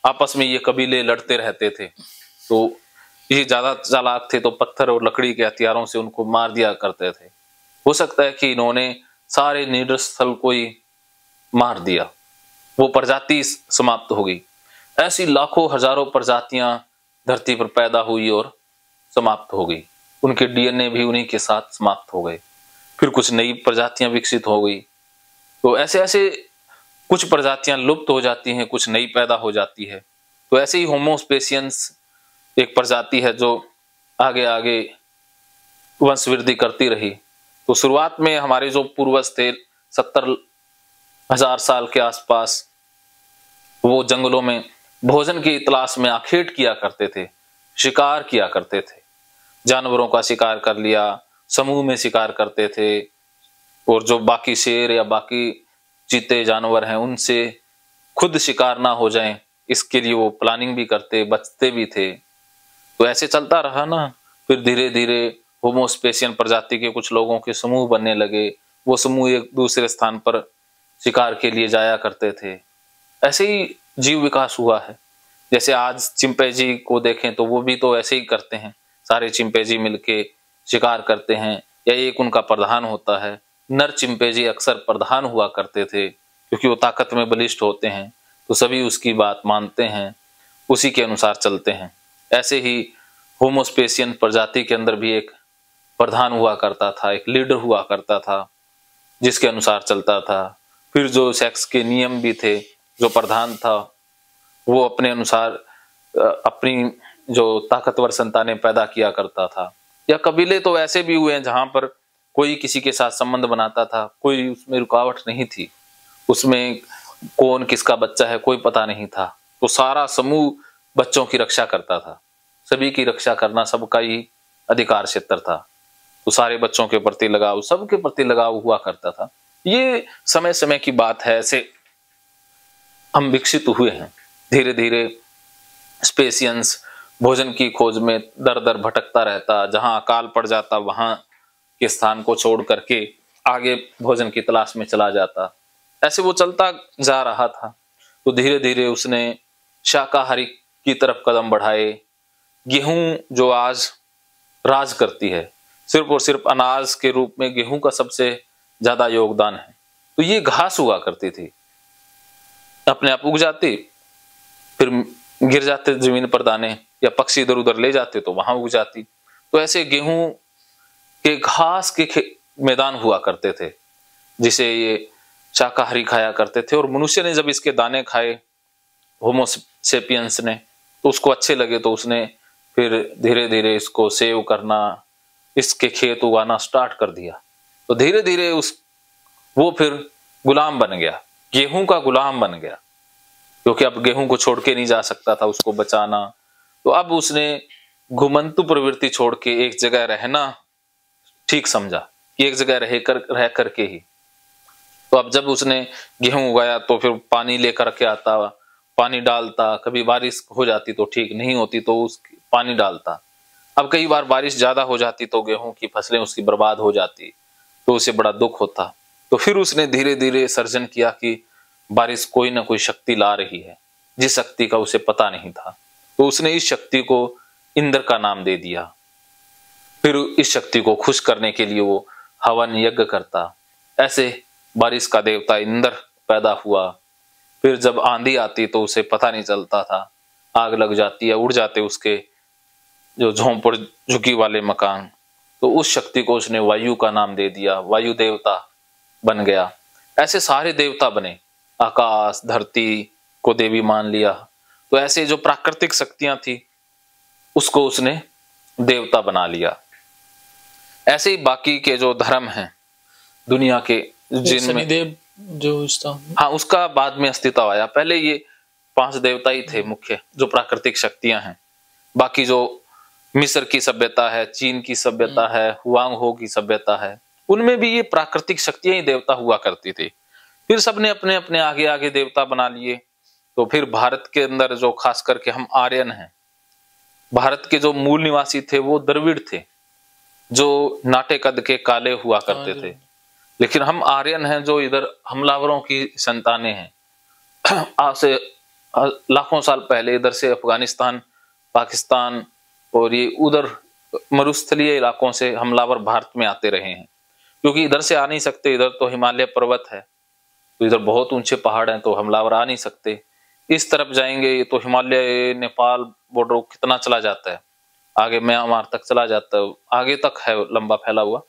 आपस में ये कबीले लड़ते रहते थे। तो ये ज्यादा चालाक थे तो पत्थर और लकड़ी के हथियारों से उनको मार दिया करते थे। हो सकता है कि इन्होंने सारे निडर स्थल को ही मार दिया, वो प्रजाति समाप्त हो गई। ऐसी लाखों हजारों प्रजातियां धरती पर पैदा हुई और समाप्त हो गई, उनके डीएनए भी उन्हीं के साथ समाप्त हो गए। फिर कुछ नई प्रजातियां विकसित हो गई। तो ऐसे ऐसे कुछ प्रजातियां लुप्त हो जाती हैं, कुछ नई पैदा हो जाती है। तो ऐसे ही होमोस्पेसियंस एक प्रजाति है जो आगे आगे वंशवृद्धि करती रही। तो शुरुआत में हमारे जो पूर्वज थे 70,000 साल के आसपास, वो जंगलों में भोजन की तलाश में आखेट किया करते थे, शिकार किया करते थे। जानवरों का शिकार कर लिया, समूह में शिकार करते थे, और जो बाकी शेर या बाकी चीते जानवर हैं उनसे खुद शिकार ना हो जाएं, इसके लिए वो प्लानिंग भी करते, बचते भी थे। तो ऐसे चलता रहा ना। फिर धीरे धीरे होमोस्पेसियन प्रजाति के कुछ लोगों के समूह बनने लगे। वो समूह एक दूसरे स्थान पर शिकार के लिए जाया करते थे। ऐसे ही जीव विकास हुआ है। जैसे आज चिंपैंजी को देखें तो वो भी तो ऐसे ही करते हैं, सारे चिंपैंजी मिलके शिकार करते हैं, या एक उनका प्रधान होता है। नर चिंपैंजी अक्सर प्रधान हुआ करते थे क्योंकि वो ताकत में बलिष्ठ होते हैं, तो सभी उसकी बात मानते हैं, उसी के अनुसार चलते हैं। ऐसे ही होमोस्पेसियन प्रजाति के अंदर भी एक प्रधान हुआ करता था, एक लीडर हुआ करता था जिसके अनुसार चलता था। फिर जो सेक्स के नियम भी थे, जो प्रधान था वो अपने अनुसार अपनी जो ताकतवर संतानें पैदा किया करता था। या कबीले तो ऐसे भी हुए हैं जहां पर कोई किसी के साथ संबंध बनाता था, कोई उसमें रुकावट नहीं थी, उसमें कौन किसका बच्चा है कोई पता नहीं था, तो सारा समूह बच्चों की रक्षा करता था। सभी की रक्षा करना सबका ही अधिकार क्षेत्र था, तो सारे बच्चों के प्रति लगाव, सबके प्रति लगाव हुआ करता था। ये समय समय की बात है, ऐसे हम विकसित हुए हैं। धीरे धीरे स्पेसियंस भोजन की खोज में दर दर भटकता रहता, जहां अकाल पड़ जाता वहां के स्थान को छोड़ करके आगे भोजन की तलाश में चला जाता। ऐसे वो चलता जा रहा था। तो धीरे धीरे उसने शाकाहारी की तरफ कदम बढ़ाए। गेहूं जो आज राज करती है, सिर्फ और सिर्फ अनाज के रूप में गेहूं का सबसे ज्यादा योगदान है। तो ये घास हुआ करती थी, अपने आप उग जाती, फिर गिर जाते जमीन पर दाने, या पक्षी इधर उधर ले जाते तो वहां उग जाती। तो ऐसे गेहूं के घास के मैदान हुआ करते थे जिसे ये शाकाहारी खाया करते थे। और मनुष्य ने जब इसके दाने खाए, होमोसेपियंस ने, तो उसको अच्छे लगे, तो उसने फिर धीरे धीरे इसको सेव करना, इसके खेत उगाना स्टार्ट कर दिया। तो धीरे धीरे वो फिर गुलाम बन गया, गेहूं का गुलाम बन गया, क्योंकि अब गेहूं को छोड़ के नहीं जा सकता था, उसको बचाना। तो अब उसने घुमंतु प्रवृत्ति छोड़ के एक जगह रहना ठीक समझा, कि एक जगह रह करके ही। तो अब जब उसने गेहूं उगाया तो फिर पानी लेकर के आता, पानी डालता, कभी बारिश हो जाती तो ठीक, नहीं होती तो उस पानी डालता। अब कई बार बारिश ज्यादा हो जाती तो गेहूं की फसलें उसकी बर्बाद हो जाती, तो उसे बड़ा दुख होता। तो फिर उसने धीरे धीरे सर्जन किया कि बारिश कोई ना कोई शक्ति ला रही है, जिस शक्ति का उसे पता नहीं था। तो उसने इस शक्ति को इंद्र का नाम दे दिया। फिर इस शक्ति को खुश करने के लिए वो हवन यज्ञ करता। ऐसे बारिश का देवता इंद्र पैदा हुआ। फिर जब आंधी आती तो उसे पता नहीं चलता था, आग लग जाती है, उड़ जाते उसके जो झोंपड़ झुकी वाले मकान। तो उस शक्ति को उसने वायु का नाम दे दिया, वायु देवता बन गया। ऐसे सारे देवता बने, आकाश धरती को देवी मान लिया। तो ऐसे जो प्राकृतिक शक्तियां थी उसको उसने देवता बना लिया। ऐसे ही बाकी के जो धर्म हैं दुनिया के, जिनमें शनिदेव जो हाँ, उसका बाद में अस्तित्व आया। पहले ये 5 देवता ही थे मुख्य, जो प्राकृतिक शक्तियां हैं। बाकी जो मिस्र की सभ्यता है, चीन की सभ्यता है, हुआंग हो की सभ्यता है, उनमें भी ये प्राकृतिक शक्तियां ही देवता हुआ करती थी। फिर सबने अपने अपने आगे आगे देवता बना लिए। तो फिर भारत के अंदर जो खास करके हम आर्यन हैं, भारत के जो मूल निवासी थे वो द्रविड़ थे, जो नाटे कद के काले हुआ करते थे। लेकिन हम आर्यन हैं जो इधर हमलावरों की संतानें हैं। लाखों साल पहले इधर से अफगानिस्तान, पाकिस्तान और ये उधर मरुस्थलीय इलाकों से हमलावर भारत में आते रहे हैं, क्योंकि इधर से आ नहीं सकते, इधर तो हिमालय पर्वत है, तो इधर बहुत ऊंचे पहाड़ हैं, तो हमलावर आ नहीं सकते। इस तरफ जाएंगे तो हिमालय नेपाल बॉर्डर कितना चला जाता है, आगे म्यांमार तक चला जाता है, आगे तक है लंबा फैला हुआ।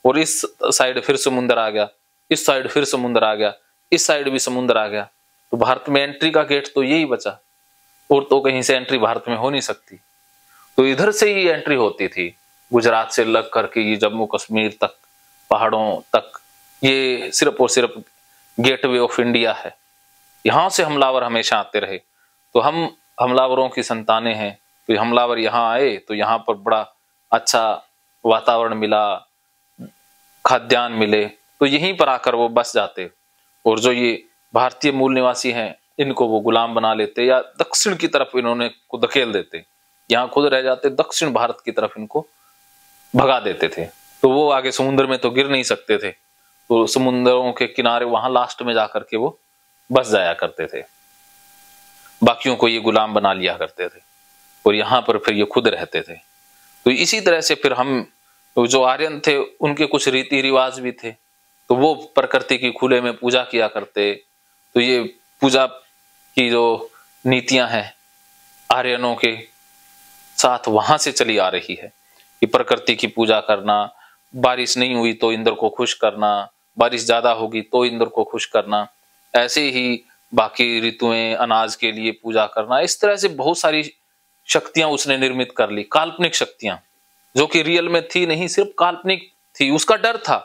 और इस साइड फिर समुद्र आ गया, इस साइड फिर समुद्र आ गया, इस साइड भी समुद्र आ गया, तो भारत में एंट्री का गेट तो यही बचा, और तो कहीं से एंट्री भारत में हो नहीं सकती। तो इधर से ही एंट्री होती थी, गुजरात से लग करके ये जम्मू कश्मीर तक, पहाड़ों तक, ये सिर्फ और सिर्फ गेटवे ऑफ इंडिया है। यहां से हमलावर हमेशा आते रहे। तो हम हमलावरों की संतानें हैं, तो हमलावर यहाँ आए तो यहाँ पर बड़ा अच्छा वातावरण मिला, खाद्यान्न मिले, तो यहीं पर आकर वो बस जाते। और जो ये भारतीय मूल निवासी हैं, इनको वो गुलाम बना लेते या दक्षिण की तरफ इन्होंने को धकेल देते, यहाँ खुद रह जाते, दक्षिण भारत की तरफ इनको भगा देते थे। तो वो आगे समुद्र में तो गिर नहीं सकते थे, तो समुद्रों के किनारे वहां लास्ट में जाकर के वो बस जाया करते थे, बाकियों को ये गुलाम बना लिया करते थे, और यहाँ पर फिर ये खुद रहते थे। तो इसी तरह से फिर हम तो जो आर्यन थे उनके कुछ रीति रिवाज भी थे, तो वो प्रकृति की खुले में पूजा किया करते। तो ये पूजा की जो नीतियां हैं आर्यनों के साथ वहां से चली आ रही है कि प्रकृति की पूजा करना, बारिश नहीं हुई तो इंद्र को खुश करना, बारिश ज्यादा होगी तो इंद्र को खुश करना, ऐसे ही बाकी ऋतुएं, अनाज के लिए पूजा करना। इस तरह से बहुत सारी शक्तियां उसने निर्मित कर ली, काल्पनिक शक्तियां जो कि रियल में थी नहीं, सिर्फ काल्पनिक थी। उसका डर था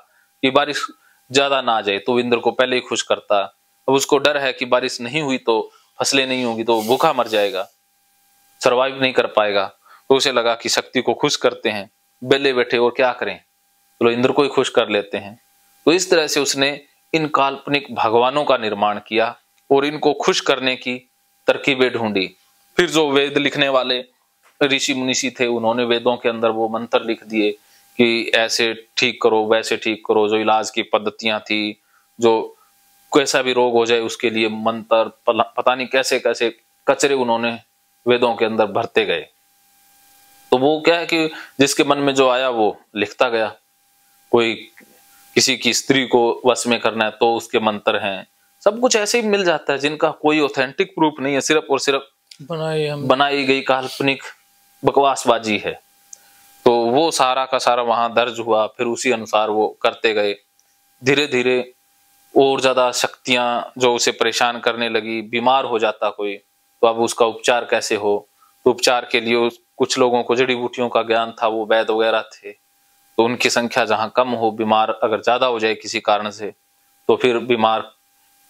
कि बारिश ज्यादा ना आ जाए तो इंद्र को पहले ही खुश करता। अब उसको डर है कि बारिश नहीं हुई तो फसलें नहीं होगी, तो भूखा मर जाएगा, सरवाइव नहीं कर पाएगा। तो उसे लगा कि शक्ति को खुश करते हैं, बेले बैठे और क्या करें, तो इंद्र को ही खुश कर लेते हैं। तो इस तरह से उसने इन काल्पनिक भगवानों का निर्माण किया और इनको खुश करने की तरकीबें ढूंढी। फिर जो वेद लिखने वाले ऋषि मुनिषि थे, उन्होंने वेदों के अंदर वो मंत्र लिख दिए कि ऐसे ठीक करो, वैसे ठीक करो। जो इलाज की पद्धतियां थी, जो कैसा भी रोग हो जाए उसके लिए मंत्र, पता नहीं कैसे कैसे कचरे उन्होंने वेदों के अंदर भरते गए। तो वो क्या है कि जिसके मन में जो आया वो लिखता गया। कोई किसी की स्त्री को वश में करना है तो उसके मंत्र हैं, सब कुछ ऐसे ही मिल जाता है जिनका कोई ऑथेंटिक प्रूफ नहीं है, सिर्फ और सिर्फ बनाई गई काल्पनिक बकवासबाजी है। तो वो सारा का सारा वहां दर्ज हुआ, फिर उसी अनुसार वो करते गए। धीरे धीरे और ज्यादा शक्तियां जो उसे परेशान करने लगी, बीमार हो जाता कोई, तो अब उसका उपचार कैसे हो। तो उपचार के लिए कुछ लोगों को जड़ी बूटियों का ज्ञान था, वो वैद वगैरह थे, तो उनकी संख्या जहां कम हो, बीमार अगर ज्यादा हो जाए किसी कारण से, तो फिर बीमार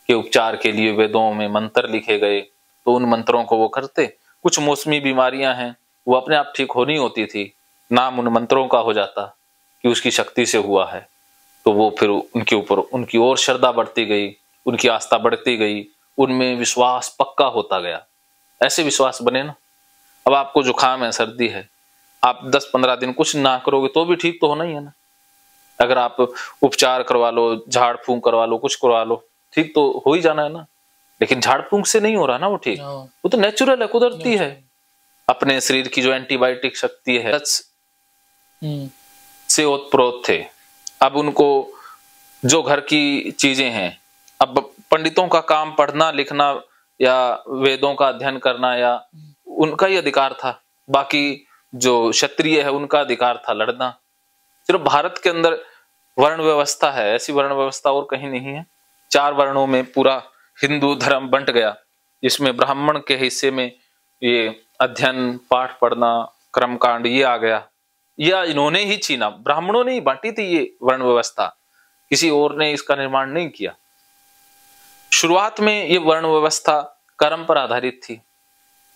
के उपचार के लिए वेदों में मंत्र लिखे गए, तो उन मंत्रों को वो करते। कुछ मौसमी बीमारियां हैं वो अपने आप ठीक होनी होती थी, नाम उन मंत्रों का हो जाता कि उसकी शक्ति से हुआ है, तो वो फिर उनके ऊपर उनकी और श्रद्धा बढ़ती गई, उनकी आस्था बढ़ती गई, उनमें विश्वास पक्का होता गया। ऐसे विश्वास बने ना। अब आपको जुकाम है, सर्दी है, आप 10-15 दिन कुछ ना करोगे तो भी ठीक तो होना ही है ना। अगर आप उपचार करवा लो, झाड़ फूंक करवा लो, कुछ करवा लो, ठीक तो हो ही जाना है ना। लेकिन झाड़ फूंक से नहीं हो रहा ना वो ठीक, वो तो नेचुरल है, कुदरती है। अपने शरीर की जो एंटीबायोटिक शक्ति है से ओतप्रोत थे। अब उनको जो घर की चीजें हैं, अब पंडितों का काम पढ़ना लिखना या वेदों का अध्ययन करना या उनका ही अधिकार था, बाकी जो क्षत्रिय है उनका अधिकार था लड़ना। सिर्फ भारत के अंदर वर्ण व्यवस्था है, ऐसी वर्ण व्यवस्था और कहीं नहीं है। 4 वर्णों में पूरा हिंदू धर्म बंट गया, जिसमें ब्राह्मण के हिस्से में ये अध्ययन पाठ पढ़ना कर्मकांड ये आ गया। यह इन्होंने ही छीना, ब्राह्मणों ने ही बांटी थी ये वर्ण व्यवस्था, किसी और ने इसका निर्माण नहीं किया। शुरुआत में ये वर्ण व्यवस्था कर्म पर आधारित थी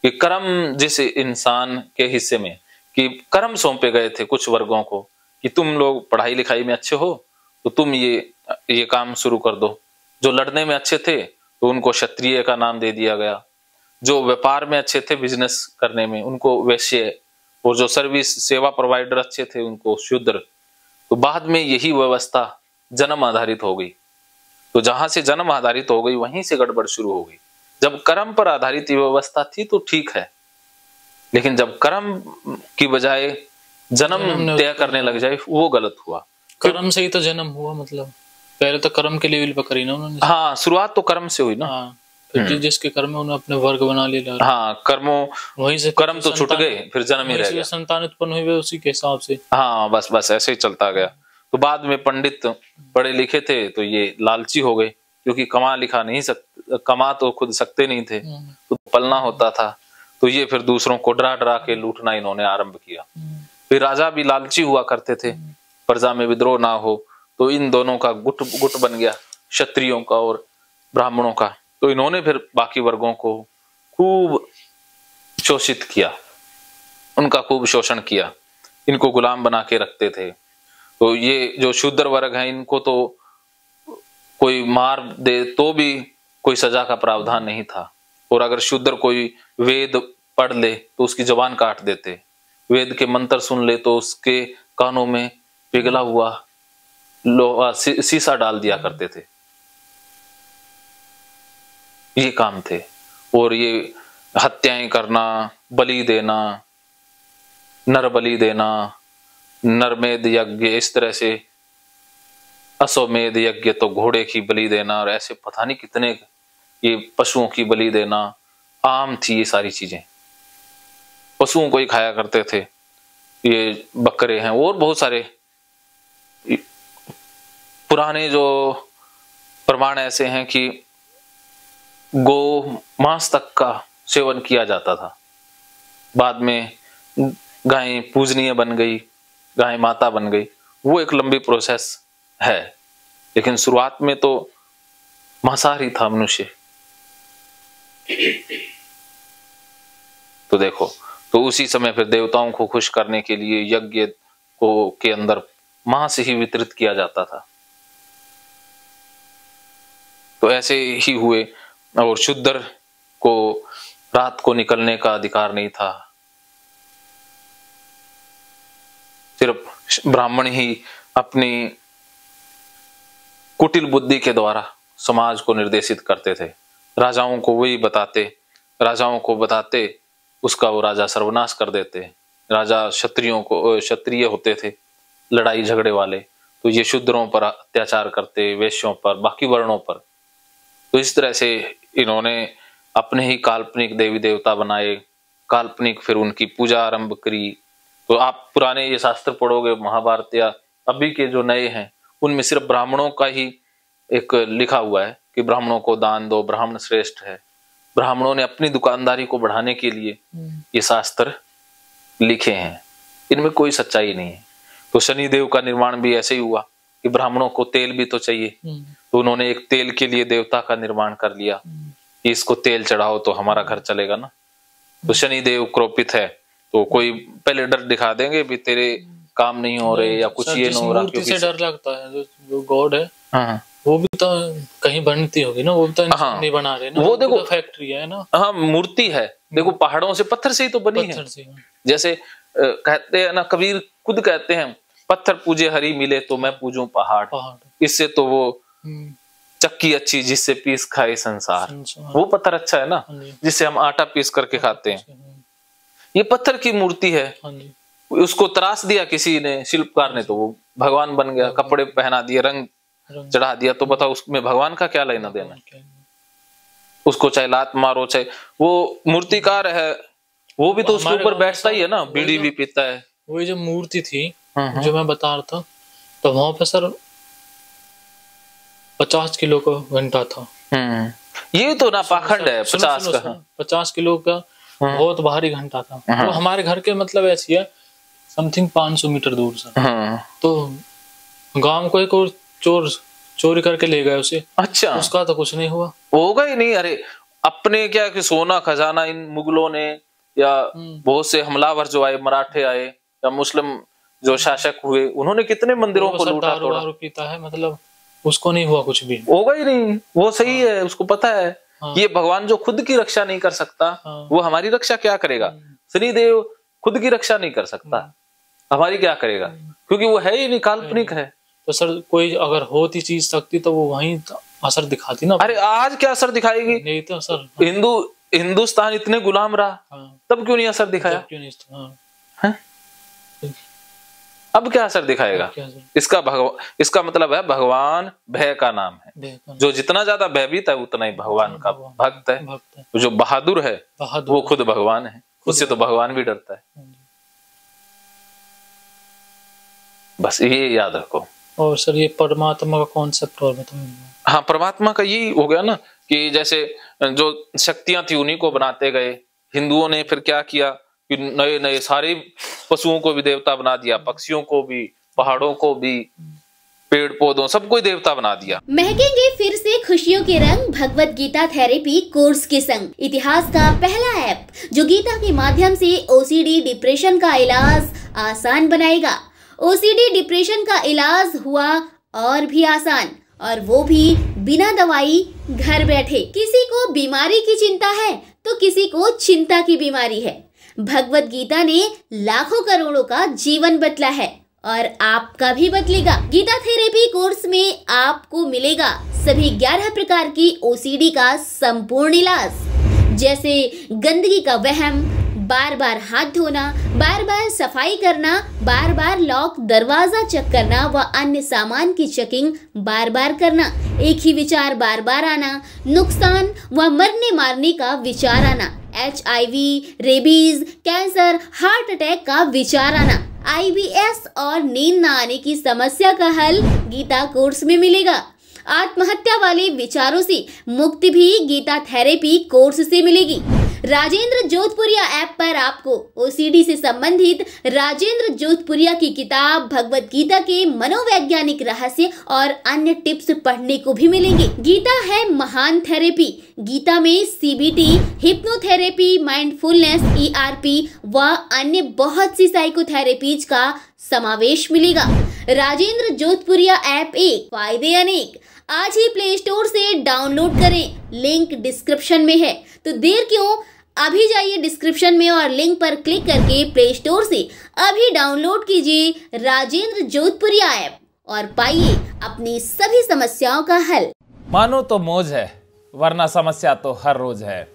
कि कर्म, जिस इंसान के हिस्से में कि कर्म सौंपे गए थे कुछ वर्गों को कि तुम लोग पढ़ाई लिखाई में अच्छे हो तो तुम ये काम शुरू कर दो। जो लड़ने में अच्छे थे तो उनको क्षत्रिय का नाम दे दिया गया, जो व्यापार में अच्छे थे बिजनेस करने में उनको वैश्य, और जो सर्विस सेवा प्रोवाइडर अच्छे थे उनको शूद्र। तो बाद में यही व्यवस्था जन्म आधारित हो गई। तो जहां से जन्म आधारित हो गई वहीं से गड़बड़ शुरू हो गई जब कर्म पर आधारित ये व्यवस्था थी तो ठीक है, लेकिन जब कर्म की बजाय जन्म तय करने लग जाए वो गलत हुआ। कर्म से ही तो जन्म हुआ, मतलब पहले तो कर्म के लेवल पर करी ना उन्होंने। हाँ, शुरुआत तो कर्म से हुई ना। हाँ, फिर जिसके कर्म में उन्होंने अपने वर्ग बना लिया। हाँ, कर्मों वहीं से कर्म तो छूट गए, फिर जन्म ही रह गया। संतान उत्पन्न हुई उसी के हिसाब से। हाँ, बस ऐसे ही चलता गया। तो बाद में पंडित पढ़े लिखे थे तो ये लालची हो गए, क्योंकि कमा तो खुद सकते नहीं थे, तो पलना होता था। तो ये फिर दूसरों को डरा डरा के लूटना इन्होंने आरंभ किया। फिर राजा भी लालची हुआ करते थे, प्रजा में विद्रोह ना हो, तो इन दोनों का गुट बन गया, क्षत्रियों का और ब्राह्मणों का। तो इन्होंने फिर बाकी वर्गों को खूब शोषित किया, उनका खूब शोषण किया, इनको गुलाम बना के रखते थे। तो ये जो शूद्र वर्ग है, इनको तो कोई मार दे तो भी कोई सजा का प्रावधान नहीं था, और अगर शूद्र कोई वेद पढ़ ले तो उसकी जबान काट देते, वेद के मंत्र सुन ले तो उसके कानों में पिघला हुआ लोहा सीसा डाल दिया करते थे। ये काम थे। और ये हत्याएं करना, बलि देना, नर बलि देना, नरमेध यज्ञ, इस तरह से अश्वमेध यज्ञ तो घोड़े की बलि देना, और ऐसे पता नहीं कितने ये पशुओं की बलि देना आम थी। ये सारी चीजें पशुओं को ही खाया करते थे, ये बकरे हैं और बहुत सारे पुराने जो प्रमाण ऐसे हैं कि गो मांस तक का सेवन किया जाता था। बाद में गाय पूजनीय बन गई, गाय माता बन गई, वो एक लंबी प्रोसेस है, लेकिन शुरुआत में तो मांसाहारी था मनुष्य। तो देखो, तो उसी समय फिर देवताओं को खुश करने के लिए यज्ञ को के अंदर मांस ही वितरित किया जाता था। तो ऐसे ही हुए, और शूद्र को रात को निकलने का अधिकार नहीं था, सिर्फ ब्राह्मण ही अपनी कुटिल बुद्धि के द्वारा समाज को निर्देशित करते थे। राजाओं को वही बताते, राजाओं को बताते उसका वो राजा सर्वनाश कर देते। राजा क्षत्रिय होते थे, लड़ाई झगड़े वाले, तो ये शूद्रों पर अत्याचार करते, वैश्यों पर, बाकी वर्णों पर। तो इस तरह से इन्होंने अपने ही काल्पनिक देवी देवता बनाए, काल्पनिक फिर उनकी पूजा आरंभ करी। तो आप पुराने ये शास्त्र पढ़ोगे, महाभारत या अभी के जो नए हैं, उनमें सिर्फ ब्राह्मणों का ही एक लिखा हुआ है कि ब्राह्मणों को दान दो, ब्राह्मण श्रेष्ठ है। ब्राह्मणों ने अपनी दुकानदारी को बढ़ाने के लिए ये शास्त्र लिखे हैं, इनमें कोई सच्चाई नहीं है। तो शनिदेव का निर्माण भी ऐसे ही हुआ कि ब्राह्मणों को तेल भी तो चाहिए, तो उन्होंने एक तेल के लिए देवता का निर्माण कर लिया कि इसको तेल चढ़ाओ तो हमारा घर चलेगा ना। तो शनिदेव क्रोपित है, तो कोई पहले डर दिखा देंगे भी तेरे काम नहीं हो रहे या कुछ ये नहीं हो रहा, क्योंकि से डर लगता है। जो गॉड है, हाँ, वो भी तो कहीं बनती होगी ना, वो भी तो इंसान नहीं बना रहे ना, वो देखो फैक्ट्री है ना। हाँ, मूर्ति है, देखो पहाड़ों से, पत्थर से ही तो बनी है। जैसे कहते हैं ना, कबीर खुद कहते हैं, पत्थर पूजे हरि मिले तो मैं पूजूं पहाड़। इससे तो वो चक्की अच्छी जिससे पीस खाए संसार, वो पत्थर अच्छा है ना, जिससे हम आटा पीस करके खाते हैं। ये पत्थर की मूर्ति है, उसको तराश दिया किसी ने, शिल्पकार ने, तो वो भगवान बन गया। कपड़े पहना दिए, रंग चढ़ा दिया, तो बताओ उसमें भगवान का क्या लेना देना। उसको चाहे लात मारो, चाहे वो मूर्तिकार है, वो भी तो उसके ऊपर बैठता ही है ना, बीड़ी भी पीता है। वही जो मूर्ति थी जो मैं बता रहा था, तो वहां पे सर 50 किलो का घंटा था। ये तो ना पाखंड है। 50 किलो का बहुत भारी घंटा था। तो हमारे घर के मतलब ऐसी है, समथिंग 500 मीटर दूर से। तो गांव को एक और चोर चोरी करके ले गए उसे। अच्छा, उसका तो कुछ नहीं हुआ, होगा ही नहीं। अरे अपने क्या कि सोना खजाना इन मुगलों ने या बहुत से हमलावर जो आए, मराठे आए या मुस्लिम जो शासक हुए, उन्होंने कितने मंदिरों को लूटा तोड़ा। पीता है, मतलब उसको नहीं हुआ कुछ भी, होगा ही नहीं। वो सही है, उसको पता है ये भगवान जो खुद की रक्षा नहीं कर सकता, वो हमारी रक्षा क्या करेगा। शनिदेव खुद की रक्षा नहीं कर सकता, हमारी क्या करेगा, क्योंकि वो है ही नहीं, काल्पनिक है। तो सर कोई अगर होती चीज शक्ति तो वो वहीं असर दिखाती ना। अरे आज क्या असर दिखाएगी? नहीं तो असर हिंदुस्तान इतने गुलाम रहा, तब क्यों नहीं असर दिखाया? क्यों नहीं? अब क्या असर दिखाएगा? इसका मतलब है भगवान भय का नाम है। जो जितना ज्यादा भयभीत है उतना ही भगवान का भक्त है। जो बहादुर है वो खुद भगवान है, उससे तो भगवान भी डरता है। बस ये याद रखो। और सर ये परमात्मा का कॉन्सेप्ट और बताओ। हाँ, परमात्मा का यही हो गया ना कि जैसे जो शक्तियां थी उन्हीं को बनाते गए। हिंदुओं ने फिर क्या किया कि नए नए सारे पशुओं को भी देवता बना दिया, पक्षियों को भी, पहाड़ों को भी, पेड़ पौधों सबको देवता बना दिया। महकेंगे फिर से खुशियों के रंग भगवत गीता थेरेपी कोर्स के संग। इतिहास का पहला ऐप जो गीता के माध्यम से ओसीडी डिप्रेशन का इलाज आसान बनाएगा। ओसीडी डिप्रेशन का इलाज हुआ और भी आसान, और वो भी बिना दवाई, घर बैठे। किसी को बीमारी की चिंता है तो किसी को चिंता की बीमारी है। भगवत गीता ने लाखों करोड़ों का जीवन बदला है और आपका भी बदलेगा। गीता थेरेपी कोर्स में आपको मिलेगा सभी 11 प्रकार की ओसीडी का संपूर्ण इलाज, जैसे गंदगी का वहम, बार बार हाथ धोना, बार बार सफाई करना, बार बार लॉक दरवाजा चेक करना व अन्य सामान की चेकिंग बार बार करना, एक ही विचार बार बार आना, नुकसान व मरने मारने का विचार आना, HIV, rabies, cancer, heart attack का विचार आना, IBS और नींद न आने की समस्या का हल गीता कोर्स में मिलेगा। आत्महत्या वाले विचारों से मुक्ति भी गीता थेरेपी कोर्स से मिलेगी। राजेंद्र जोधपुरिया ऐप पर आपको ओसीडी से संबंधित राजेंद्र जोधपुरिया की किताब भगवत गीता के मनोवैज्ञानिक रहस्य और अन्य टिप्स पढ़ने को भी मिलेंगे। गीता है महान थेरेपी। गीता में CBT, हिप्नोथेरेपी, माइंडफुलनेस, ERP व अन्य बहुत सी साइकोथेरेपीज का समावेश मिलेगा। राजेंद्र जोधपुरिया ऐप एक, फायदे अनेक। आज ही प्ले स्टोर से डाउनलोड करें, लिंक डिस्क्रिप्शन में है। तो देर क्यों, अभी जाइए डिस्क्रिप्शन में और लिंक पर क्लिक करके प्ले स्टोर से अभी डाउनलोड कीजिए राजेंद्र जोधपुरिया ऐप और पाइए अपनी सभी समस्याओं का हल। मानो तो मौज है, वरना समस्या तो हर रोज है।